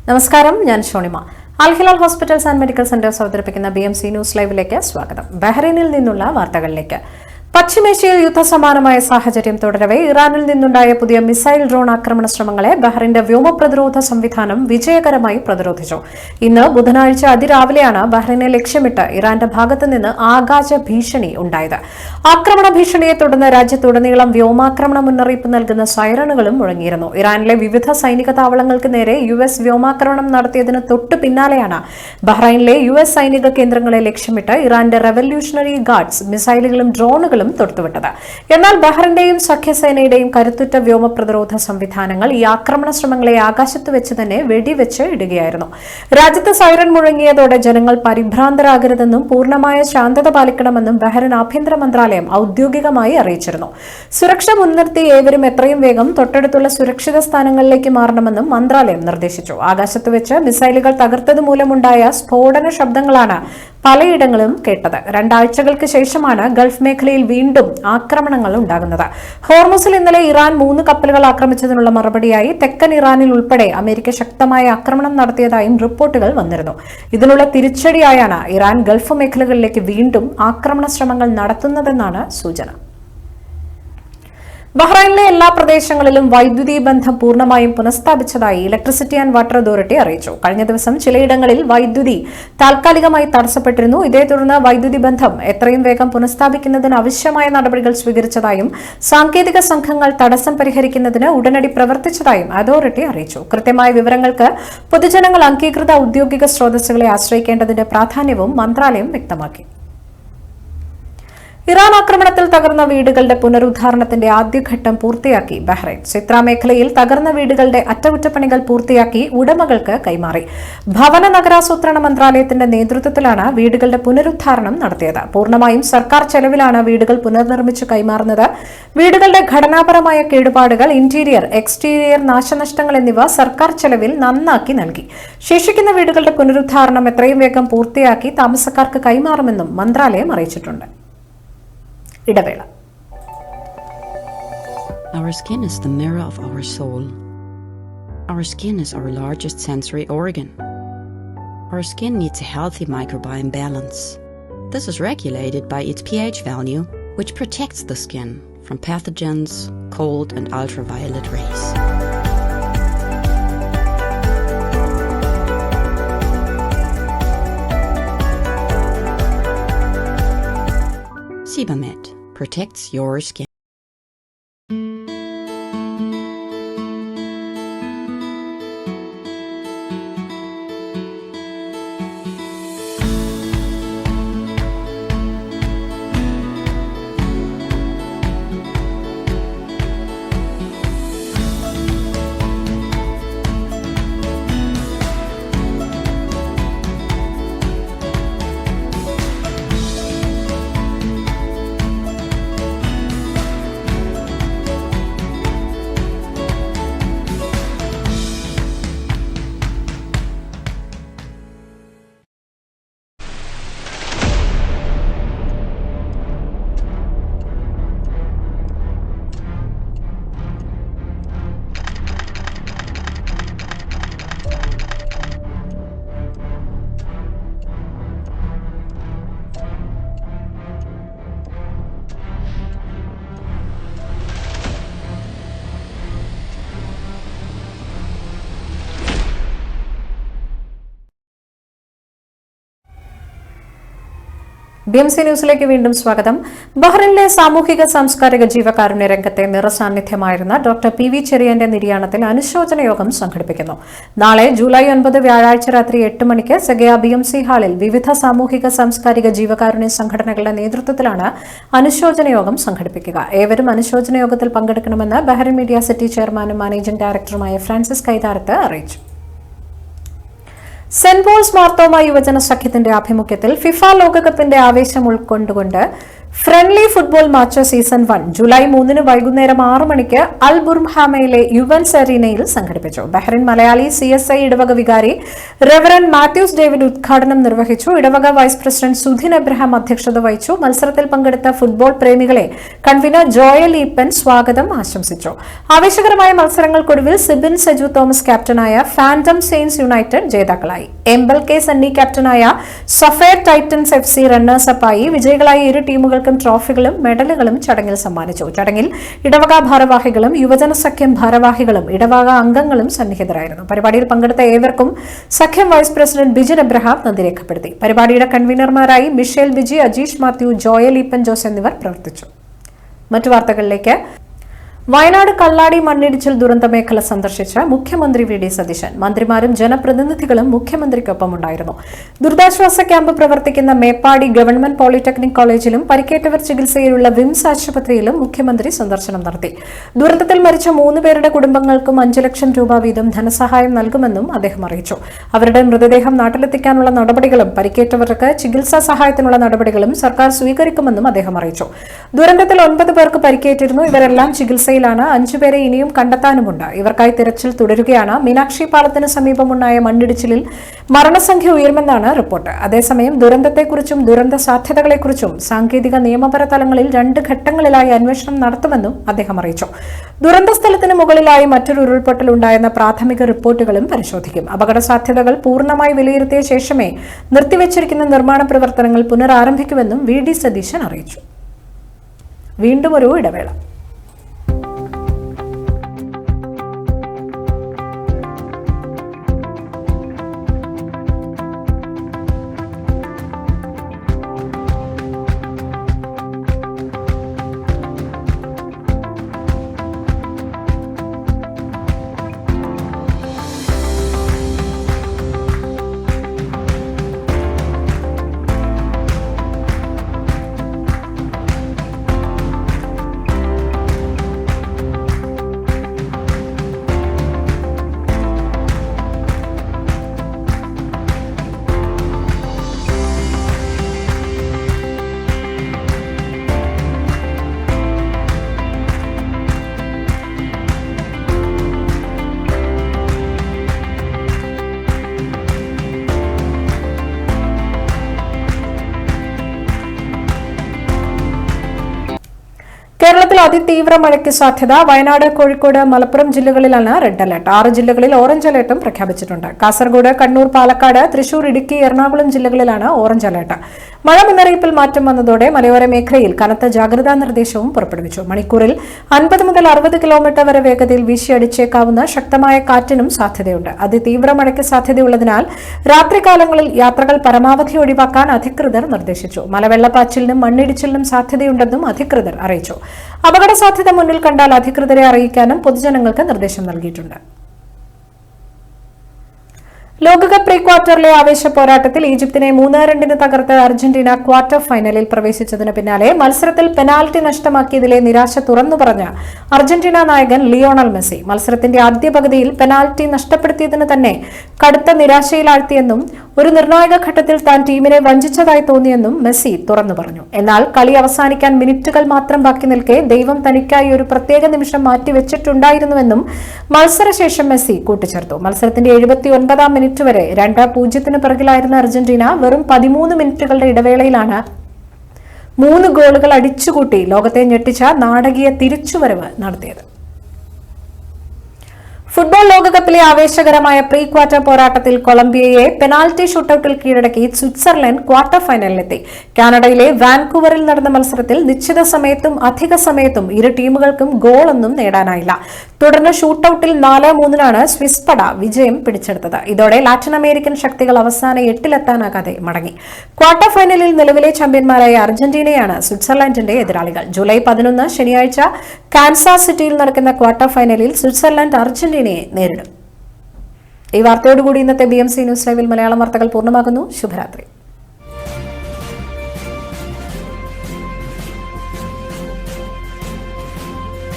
നമസ്കാരം, ഞാൻ Shonima. Al Hilal hospitals and medical centres അവതരിപ്പിക്കുന്ന BMC ന്യൂസ് ലൈവിലേക്ക് സ്വാഗതം. ബഹ്റൈനിൽ നിന്നുള്ള വാർത്തകളിലേക്ക്. പശ്ചിമേഷ്യയിൽ യുദ്ധസമാനമായ സാഹചര്യം തുടരവെ ഇറാനിൽ നിന്നുണ്ടായ പുതിയ മിസൈൽ ഡ്രോൺ ആക്രമണ ശ്രമങ്ങളെ ബഹ്റിന്റെ വ്യോമ പ്രതിരോധ സംവിധാനം വിജയകരമായി പ്രതിരോധിച്ചു. ഇന്ന് ബുധനാഴ്ച അതിരാവിലെയാണ് ബഹ്റിനെ ലക്ഷ്യമിട്ട് ഇറാന്റെ ഭാഗത്തുനിന്ന് ആകാശ ഭീഷണി ഉണ്ടായത്. ആക്രമണ ഭീഷണിയെ തുടർന്ന് രാജ്യത്തുടനീളം വ്യോമാക്രമണ മുന്നറിയിപ്പ് നൽകുന്ന സൈറണുകളും മുഴങ്ങിയിരുന്നു. ഇറാനിലെ വിവിധ സൈനിക താവളങ്ങൾക്ക് നേരെ US വ്യോമാക്രമണം നടത്തിയതിന് തൊട്ടു പിന്നാലെയാണ് ബഹ്റൈനിലെ US സൈനിക കേന്ദ്രങ്ങളെ ലക്ഷ്യമിട്ട് ഇറാന്റെ റവല്യൂഷണറി ഗാർഡ്സ് മിസൈലുകളും ഡ്രോണുകളും തൊടുത്തുവിട്ടത്. എന്നാൽ ബഹ്റിന്റെയും സഖ്യസേനയുടെയും കരുത്തുറ്റ വ്യോമ പ്രതിരോധ സംവിധാനങ്ങൾ ഈ ആക്രമണ ശ്രമങ്ങളെ ആകാശത്ത് വെച്ച് തന്നെ വെടിവെച്ച് ഇടുകയായിരുന്നു. രാജ്യത്ത് സൈറൺ മുഴങ്ങിയതോടെ ജനങ്ങൾ പരിഭ്രാന്തരാകരുതെന്നും പൂർണ്ണമായ ശാന്തത പാലിക്കണമെന്നും ബഹ്റിൻ ആഭ്യന്തര മന്ത്രാലയം ഔദ്യോഗികമായി അറിയിച്ചിരുന്നു. സുരക്ഷ മുൻനിർത്തി ഏവരും എത്രയും വേഗം തൊട്ടടുത്തുള്ള സുരക്ഷിത സ്ഥാനങ്ങളിലേക്ക് മാറണമെന്നും മന്ത്രാലയം നിർദ്ദേശിച്ചു. ആകാശത്ത് വെച്ച് മിസൈലുകൾ തകർത്തത് മൂലമുണ്ടായ സ്ഫോടന ശബ്ദങ്ങളാണ് പലയിടങ്ങളും കേട്ടത്. 2 ആഴ്ചകൾക്ക് ശേഷമാണ് ഗൾഫ് മേഖലയിൽ വീണ്ടും ആക്രമണങ്ങൾ ഉണ്ടാകുന്നത്. ഹോർമുസിൽ ഇന്നലെ ഇറാൻ 3 കപ്പലുകൾ ആക്രമിച്ചതിനുള്ള മറുപടിയായി തെക്കൻ ഇറാനിൽ ഉൾപ്പെടെ അമേരിക്ക ശക്തമായ ആക്രമണം നടത്തിയതായും റിപ്പോർട്ടുകൾ വന്നിരുന്നു. ഇതിനുള്ള തിരിച്ചടിയായാണ് ഇറാൻ ഗൾഫ് മേഖലകളിലേക്ക് വീണ്ടും ആക്രമണ ശ്രമങ്ങൾ നടത്തുന്നതെന്നാണ് സൂചന. ബഹ്റൈനിലെ എല്ലാ പ്രദേശങ്ങളിലും വൈദ്യുതി ബന്ധം പൂർണ്ണമായും പുനഃസ്ഥാപിച്ചതായി ഇലക്ട്രിസിറ്റി ആൻഡ് വാട്ടർ അതോറിറ്റി അറിയിച്ചു. കഴിഞ്ഞ ദിവസം ചിലയിടങ്ങളിൽ വൈദ്യുതി താൽക്കാലികമായി തടസ്സപ്പെട്ടിരുന്നു. ഇതേ തുടർന്ന് വൈദ്യുതി ബന്ധം എത്രയും വേഗം പുനഃസ്ഥാപിക്കുന്നതിന് ആവശ്യമായ നടപടികൾ സ്വീകരിച്ചതായും സാങ്കേതിക സംഘങ്ങൾ തടസ്സം പരിഹരിക്കുന്നതിന് ഉടനടി പ്രവർത്തിച്ചതായും അതോറിറ്റി അറിയിച്ചു. കൃത്യമായ വിവരങ്ങൾക്ക് പൊതുജനങ്ങൾ അംഗീകൃത ഔദ്യോഗിക സ്രോതസ്സുകളെ ആശ്രയിക്കേണ്ടതിന്റെ പ്രാധാന്യവും മന്ത്രാലയം വ്യക്തമാക്കി. ഇറാൻ ആക്രമണത്തിൽ തകർന്ന വീടുകളുടെ പുനരുദ്ധാരണത്തിന്റെ ആദ്യഘട്ടം പൂർത്തിയാക്കി ബഹ്റൈൻ. സിത്ര മേഖലയിൽ തകർന്ന വീടുകളുടെ അറ്റകുറ്റപ്പണികൾ പൂർത്തിയാക്കി ഉടമകൾക്ക് കൈമാറി. ഭവന നഗരാസൂത്രണ മന്ത്രാലയത്തിന്റെ നേതൃത്വത്തിലാണ് വീടുകളുടെ പുനരുദ്ധാരണം നടത്തിയത്. പൂർണ്ണമായും സർക്കാർ ചെലവിലാണ് വീടുകൾ പുനർനിർമ്മിച്ചു കൈമാറുന്നത്. വീടുകളുടെ ഘടനാപരമായ കേടുപാടുകൾ, ഇന്റീരിയർ, എക്സ്റ്റീരിയർ നാശനഷ്ടങ്ങൾ എന്നിവ സർക്കാർ ചെലവിൽ നന്നാക്കി നൽകി. ശേഷിക്കുന്ന വീടുകളുടെ പുനരുദ്ധാരണം എത്രയും വേഗം പൂർത്തിയാക്കി താമസക്കാർക്ക് കൈമാറുമെന്നും മന്ത്രാലയം അറിയിച്ചിട്ടുണ്ട്. ഇടവേള. Our skin is the mirror of our soul. Our skin is our largest sensory organ. Our skin needs a healthy microbiome balance. This is regulated by its pH value, which protects the skin from pathogens, cold and ultraviolet rays. Sebamed protects your skin. BMC ന്യൂസിലേക്ക് വീണ്ടും സ്വാഗതം. ബഹ്റൈനിലെ സാമൂഹിക സാംസ്കാരിക ജീവകാരുണ്യ രംഗത്തെ നിറസാന്നിധ്യമായിരുന്ന doctor PV ചെറിയാന്റെ നിര്യാണത്തിൽ അനുശോചന യോഗം സംഘടിപ്പിക്കുന്നു. നാളെ ജൂലൈ 9 വ്യാഴാഴ്ച രാത്രി 8 മണിക്ക് സെഗയ BMC ഹാളിൽ വിവിധ സാമൂഹിക സാംസ്കാരിക ജീവകാരുണ്യ സംഘടനകളുടെ നേതൃത്വത്തിലാണ് അനുശോചന യോഗം സംഘടിപ്പിക്കുക. ഏവരും അനുശോചന യോഗത്തിൽ പങ്കെടുക്കണമെന്ന് ബഹ്റൈൻ മീഡിയ സിറ്റി ചെയർമാനും മാനേജിംഗ് ഡയറക്ടറുമായ ഫ്രാൻസിസ് കൈതാരത്ത് അറിയിച്ചു. സെന്റ് പോൾസ് മാർത്തോമ യുവജന സഖ്യത്തിന്റെ ആഭിമുഖ്യത്തിൽ ഫിഫ ലോകകപ്പിന്റെ ആവേശം ഉൾക്കൊണ്ടുകൊണ്ട് friendly football match season 1 July 3 വൈകുന്നേരം 6 മണിക്ക് അൽ ബുർഹാമയിലെ യുവൻസ് അരീനയിൽ സംഘടിപ്പിച്ചു. ബഹ്റിൻ മലയാളി CSI ഇടവക വികാരി റെവറൻ മാത്യൂസ് ഡേവിഡ് ഉദ്ഘാടനം നിർവഹിച്ചു. ഇടവക വൈസ് പ്രസിഡന്റ് സുധിൻ എബ്രഹാം അധ്യക്ഷത വഹിച്ചു. മത്സരത്തിൽ പങ്കെടുത്ത ഫുട്ബോൾ പ്രേമികളെ കൺവീനർ ജോയൽ ഈപ്പൻ സ്വാഗതം ആശംസിച്ചു. ആവേശകരമായ മത്സരങ്ങൾക്കൊടുവിൽ സിബിൻ സജു തോമസ് ക്യാപ്റ്റനായ ഫാന്റം സെയിൻസ് യുണൈറ്റഡ് ജേതാക്കളായി. എംബൽ കെ സണ്ണി ക്യാപ്റ്റനായ സഫയർ ടൈറ്റൻസ് FC റണ്ണേഴ്സ് അപ്പായി. വിജയികളായ ഇരു ടീമുകൾക്കും ട്രോഫികളും മെഡലുകളും ചടങ്ങിൽ സമ്മാനിച്ചു. ചടങ്ങിൽ ഇടവക ഭാരവാഹികളും യുവജന സഖ്യം ഭാരവാഹികളും ഇടവക അംഗങ്ങളും സന്നിഹിതരായിരുന്നു. പരിപാടിയിൽ പങ്കെടുത്ത ഏവർക്കും സഖ്യം വൈസ് പ്രസിഡന്റ് ബിജിൻ എബ്രഹാം നന്ദി രേഖപ്പെടുത്തി. പരിപാടിയുടെ കൺവീനർമാരായി മിഷേൽ ബിജി, അജീഷ് മാത്യു, ജോയൽ ഈപ്പൻ ജോസ് എന്നിവർ പ്രവർത്തിച്ചു. മറ്റു വാർത്തകളിലേക്ക്. വയനാട് കള്ളാടി മണ്ണിടിച്ചിൽ ദുരന്ത മേഖല സന്ദർശിച്ച മുഖ്യമന്ത്രി VD സതീശൻ. മന്ത്രിമാരും ജനപ്രതിനിധികളും മുഖ്യമന്ത്രിക്കൊപ്പമുണ്ടായിരുന്നു. ദുരിതാശ്വാസ ക്യാമ്പ് പ്രവർത്തിക്കുന്ന മേപ്പാടി ഗവൺമെന്റ് പോളിടെക്നിക് കോളേജിലും പരിക്കേറ്റവർ ചികിത്സയിലുള്ള വിംസ് ആശുപത്രിയിലും മുഖ്യമന്ത്രി സന്ദർശനം നടത്തി. ദുരന്തത്തിൽ മരിച്ച 3 പേരുടെ കുടുംബങ്ങൾക്കും 5 ലക്ഷം രൂപ വീതം ധനസഹായം നൽകുമെന്നും അദ്ദേഹം അറിയിച്ചു. അവരുടെ മൃതദേഹം നാട്ടിലെത്തിക്കാനുള്ള നടപടികളും പരിക്കേറ്റവർക്ക് ചികിത്സാ സഹായത്തിനുള്ള നടപടികളും സർക്കാർ സ്വീകരിക്കുമെന്നും അദ്ദേഹം അറിയിച്ചു. ദുരന്തത്തിൽ 9 പേർക്ക് പരിക്കേറ്റിരുന്നു. ഇവരെല്ലാം ചികിത്സയിൽ 5 പേരെ ഇനിയും കണ്ടെത്താനുമുണ്ട്. ഇവർക്കായി തിരച്ചിൽ തുടരുകയാണ്. മീനാക്ഷി പാലത്തിന് സമീപമുണ്ടായ മണ്ണിടിച്ചിലിൽ മരണസംഖ്യ ഉയരുമെന്നാണ് റിപ്പോർട്ട്. അതേസമയം ദുരന്തത്തെക്കുറിച്ചും ദുരന്ത സാധ്യതകളെക്കുറിച്ചും സാങ്കേതിക നിയമപര തലങ്ങളിൽ 2 ഘട്ടങ്ങളിലായി അന്വേഷണം നടത്തുമെന്നും അദ്ദേഹം അറിയിച്ചു. ദുരന്ത സ്ഥലത്തിന് മുകളിലായി മറ്റൊരു ഉരുൾപൊട്ടൽ ഉണ്ടായെന്ന പ്രാഥമിക റിപ്പോർട്ടുകളും പരിശോധിക്കും. അപകട സാധ്യതകൾ പൂർണ്ണമായി വിലയിരുത്തിയ ശേഷമേ നിർത്തിവച്ചിരിക്കുന്ന നിർമ്മാണ പ്രവർത്തനങ്ങൾ പുനരാരംഭിക്കുമെന്നും VD സതീശൻ അറിയിച്ചു. വീണ്ടും ഒരു ഇടവേള. കേരളത്തിൽ അതിതീവ്ര മഴയ്ക്ക് സാധ്യത. വയനാട്, കോഴിക്കോട്, മലപ്പുറം ജില്ലകളിലാണ് റെഡ് അലർട്ട്. 6 ജില്ലകളിൽ ഓറഞ്ച് അലർട്ടും പ്രഖ്യാപിച്ചിട്ടുണ്ട്. കാസർഗോഡ്, കണ്ണൂർ, പാലക്കാട്, തൃശൂർ, ഇടുക്കി, എറണാകുളം ജില്ലകളിലാണ് ഓറഞ്ച് അലർട്ട്. മഴ മുന്നറിയിപ്പിൽ മാറ്റം വന്നതോടെ മലയോര മേഖലയിൽ കനത്ത ജാഗ്രതാ നിർദ്ദേശവും പുറപ്പെടുവിച്ചു. മണിക്കൂറിൽ 50 മുതൽ 60 കിലോമീറ്റർ വരെ വേഗതയിൽ വീശിയടിച്ചേക്കാവുന്ന ശക്തമായ കാറ്റിനും സാധ്യതയുണ്ട്. അതിതീവ്ര മഴയ്ക്ക് സാധ്യതയുള്ളതിനാൽ രാത്രികാലങ്ങളിൽ യാത്രകൾ പരമാവധി ഒഴിവാക്കാൻ അധികൃതർ നിർദ്ദേശിച്ചു. മലവെള്ളപ്പാച്ചിലിനും മണ്ണിടിച്ചിലിനും സാധ്യതയുണ്ടെന്നും അധികൃതർ അറിയിച്ചു. അപകട സാധ്യത മുന്നിൽ കണ്ടാൽ അധികൃതരെ അറിയിക്കാനും പൊതുജനങ്ങൾക്ക് നിർദ്ദേശം നൽകിയിട്ടുണ്ട്. ലോകകപ്പ് പ്രീ ക്വാർട്ടറിലെ ആവേശ പോരാട്ടത്തിൽ ഈജിപ്തിനെ 3-2 തകർത്ത് അർജന്റീന ക്വാർട്ടർ ഫൈനലിൽ പ്രവേശിച്ചതിന് പിന്നാലെ മത്സരത്തിൽ പെനാൽറ്റി നഷ്ടമാക്കിയതിലെ നിരാശ തുറന്നു പറഞ്ഞ അർജന്റീന നായകൻ ലിയോണൽ മെസ്സി മത്സരത്തിന്റെ ആദ്യ പകുതിയിൽ പെനാൽറ്റി നഷ്ടപ്പെടുത്തിയതിന് തന്നെ കടുത്ത നിരാശയിലാഴ്ത്തിയെന്നും ഒരു നിർണായക ഘട്ടത്തിൽ താൻ ടീമിനെ വഞ്ചിച്ചതായി തോന്നിയെന്നും മെസ്സി തുറന്നു പറഞ്ഞു. എന്നാൽ കളി അവസാനിക്കാൻ മിനിറ്റുകൾ മാത്രം ബാക്കി നിൽക്കെ ദൈവം തനിക്കായി ഒരു പ്രത്യേക നിമിഷം മാറ്റിവെച്ചിട്ടുണ്ടായിരുന്നുവെന്നും മത്സരശേഷം മെസ്സി കൂട്ടിച്ചേർത്തു. മത്സരത്തിന്റെ 79-ാം മിനിറ്റ് വരെ 2-0 പിറകിലായിരുന്ന അർജന്റീന വെറും 13 മിനിറ്റുകളുടെ ഇടവേളയിലാണ് 3 ഗോളുകൾ അടിച്ചുകൂട്ടി ലോകത്തെ ഞെട്ടിച്ച നാടകീയ തിരിച്ചുവരവ് നടത്തിയത്. ഫുട്ബോൾ ലോകകപ്പിലെ ആവേശകരമായ പ്രീ ക്വാർട്ടർ പോരാട്ടത്തിൽ കൊളംബിയയെ പെനാൽറ്റി ഷൂട്ടൌട്ടിൽ കീഴടക്കി സ്വിറ്റ്സർലൻഡ് ക്വാർട്ടർ ഫൈനലിലെത്തി. കാനഡയിലെ വാൻകൂവറിൽ നടന്ന മത്സരത്തിൽ നിശ്ചിത സമയത്തും അധിക സമയത്തും ഇരു ടീമുകൾക്കും ഗോളൊന്നും നേടാനായില്ല. തുടർന്ന് ഷൂട്ടൌട്ടിൽ 4-3 സ്വിസ് പട വിജയം പിടിച്ചെടുത്തത്. ഇതോടെ ലാറ്റിൻ അമേരിക്കൻ ശക്തികൾ അവസാന 8-ലെത്താനാകാതെ മടങ്ങി. ക്വാർട്ടർ ഫൈനലിൽ നിലവിലെ ചാമ്പ്യന്മാരായ അർജന്റീനയാണ് സ്വിറ്റ്സർലൻഡിന്റെ എതിരാളികൾ. ജൂലൈ 11 ശനിയാഴ്ച കാൻസാസ് സിറ്റിയിൽ നടക്കുന്ന ക്വാർട്ടർ ഫൈനലിൽ സ്വിറ്റ്സർലൻഡ് അർജന്റീനയെ നേരിടും. ഈ വാർത്തയോടുകൂടി ഇന്നത്തെ BMC ന്യൂസ് ലൈവിൽ മലയാളം വാർത്തകൾ പൂർണ്ണമാകുന്നു. ശുഭരാത്രി.